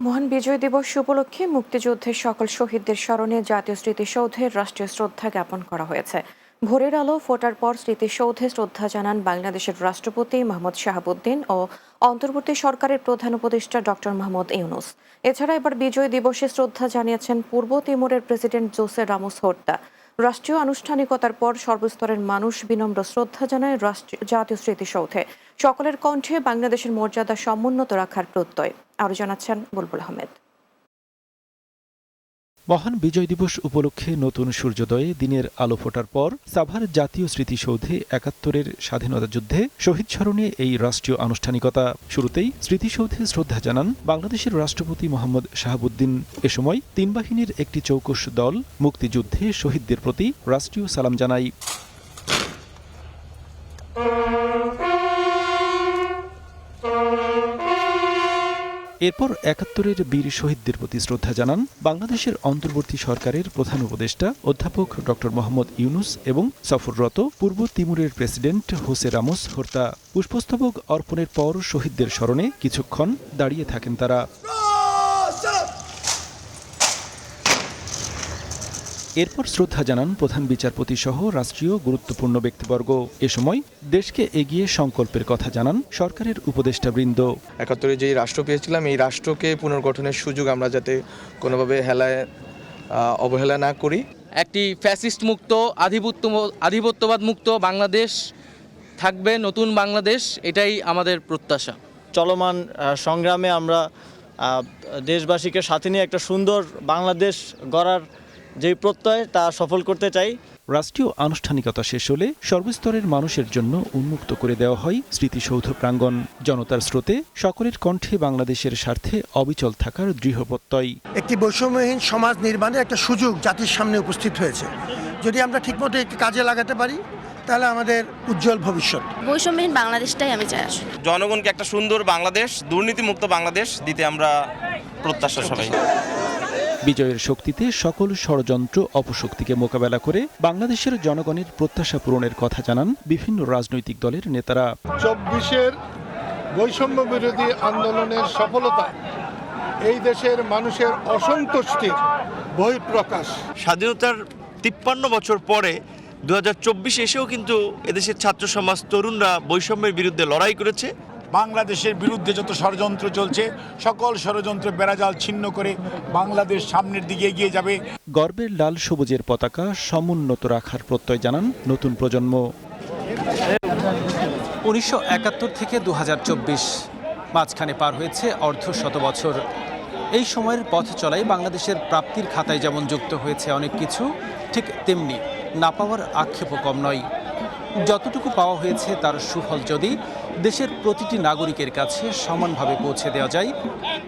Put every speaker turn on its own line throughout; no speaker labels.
মহান বিজয় দিবস উপলক্ষে মুক্তিযুদ্ধের সকল শহীদদের স্মরণে জাতীয় স্মৃতিসৌধে রাষ্ট্রীয় শ্রদ্ধা জ্ঞাপন করা হয়েছে। ভোরের আলো ফোটার পর স্মৃতিসৌধে শ্রদ্ধা জানান বাংলাদেশের রাষ্ট্রপতি মোহাম্মদ শাহাবুদ্দিন ও অন্তর্বর্তী সরকারের প্রধান উপদেষ্টা ডক্টর মোহাম্মদ ইউনুস। এছাড়া এবার বিজয় দিবসে শ্রদ্ধা জানিয়েছেন পূর্ব তিমুরের প্রেসিডেন্ট জোসে রামোস হোর্তা। রাষ্ট্রীয় আনুষ্ঠানিকতার পর সর্বস্তরের মানুষ বিনম্র শ্রদ্ধা জানায় জাতীয় স্মৃতিসৌধে। সকলের কণ্ঠে বাংলাদেশের মর্যাদা সমুন্নত রাখার প্রত্যয়। আরও জানাচ্ছেন বুলবুল আহমেদ।
মহান বিজয় দিবস উপলক্ষে নতুন সূর্যোদয়ে দিনের আলো ফোটার পর সাভার জাতীয় স্মৃতিসৌধে ৭১-এর স্বাধীনতা যুদ্ধে শহীদ স্মরণে এই রাষ্ট্রীয় আনুষ্ঠানিকতা। শুরুতেই স্মৃতিসৌধে শ্রদ্ধা জানান বাংলাদেশের রাষ্ট্রপতি মোহাম্মদ শাহাবুদ্দিন। এ সময় তিন বাহিনীর একটি চৌকস দল মুক্তিযুদ্ধে শহীদদের প্রতি রাষ্ট্রীয় সালাম জানায়। এরপর ৭১-এর বীর শহীদদের প্রতি শ্রদ্ধা জানান বাংলাদেশের অন্তর্বর্তী সরকারের প্রধান উপদেষ্টা অধ্যাপক ডক্টর মোহাম্মদ ইউনুস এবং সফররত পূর্ব তিমুরের প্রেসিডেন্ট হোসে রামোস হোর্তা। পুষ্পস্তবক অর্পণের পর শহীদদের স্মরণে কিছুক্ষণ দাঁড়িয়ে থাকেন তারা। এরপর শ্রদ্ধা জানান প্রধান বিচারপতি সহ রাষ্ট্রীয় গুরুত্বপূর্ণ ব্যক্তিবর্গ। এ সময় দেশকে এগিয়ে সংকল্পের কথা জানান সরকারের উপদেষ্টাবৃন্দ।
৭১-এ যেই রাষ্ট্র পেয়েছিলাম এই রাষ্ট্রকে পুনর্গঠনের সুযোগ আমরা যাতে কোনোভাবে অবহেলা না করি।
একটি ফ্যাসিস্ট মুক্ত আধিপত্যবাদ মুক্ত বাংলাদেশ থাকবে, নতুন বাংলাদেশ, এটাই আমাদের প্রত্যাশা।
চলমান সংগ্রামে আমরা দেশবাসীকে সাথে নিয়ে একটা সুন্দর বাংলাদেশ গড়ার যে প্রত্যয় তা সফল করতে চাই।
রাষ্ট্রীয় আনুষ্ঠানিকতা শেষ হলে সর্বস্তরের মানুষের জন্য উন্মুক্ত করে দেওয়া হয় স্মৃতিসৌধ প্রাঙ্গণ। জনতার স্রোতে সকলের কণ্ঠে বাংলাদেশের স্বার্থে অবিচল থাকার দৃঢ় প্রত্যয়।
একটি বৈষম্যহীন সমাজ নির্মাণের একটা সুযোগ জাতির সামনে উপস্থিত হয়েছে। যদি আমরা ঠিকমতো একটি কাজে লাগাতে পারি তাহলে আমাদের উজ্জ্বল ভবিষ্যৎ।
বৈষম্যহীন বাংলাদেশটাই আমি চাই।
জনগণকে একটা সুন্দর বাংলাদেশ, দুর্নীতিমুক্ত বাংলাদেশ দিতে আমরা প্রত্যাশা সবাই।
বিজয়ের শক্তিতে সকল ষড়যন্ত্র অপশক্তিকে মোকাবেলা করে বাংলাদেশের জনগণের প্রত্যাশা পূরণের কথা জানান বিভিন্ন রাজনৈতিক দলের নেতারা।
২৪-এর বৈষম্য বিরোধী আন্দোলনের সফলতা এই দেশের মানুষের অসন্তুষ্টির বহিঃপ্রকাশ।
স্বাধীনতার ৫৩ বছর পরে ২০২৪ এসেও কিন্তু এদেশের ছাত্র সমাজ তরুণরা বৈষম্যের বিরুদ্ধে লড়াই করেছে।
বাংলাদেশের বিরুদ্ধে যত ষড়যন্ত্র চলছে সকল ষড়যন্ত্র বেড়াজাল ছিন্ন করে বাংলাদেশ সামনের দিকে এগিয়ে যাবে।
গর্বের লাল সবুজের পতাকা সমুন্নত রাখার প্রত্যয় জানান নতুন প্রজন্ম।
১৯৭১ থেকে ২০২৪ মাঝখানে পার হয়েছে অর্ধশত বছর। এই সময়ের পথ চলাই বাংলাদেশের প্রাপ্তির খাতায় যেমন যুক্ত হয়েছে অনেক কিছু, ঠিক তেমনি না পাওয়ার আক্ষেপও কম নয়। যতটুকু পাওয়া হয়েছে তার সুফল যদি দেশের প্রতিটি নাগরিকের কাছে সমানভাবে পৌঁছে দেওয়া যায়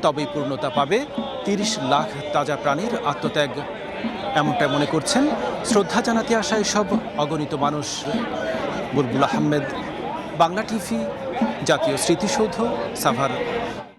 তবেই পূর্ণতা পাবে ৩০ লাখ তাজা প্রাণীর আত্মত্যাগ। এমনটাই মনে করছেন শ্রদ্ধা জানাতে আসা এসব অগণিত মানুষ। বুলবুল আহমেদ, বাংলা টিভি, জাতীয় স্মৃতিসৌধ, সাভার।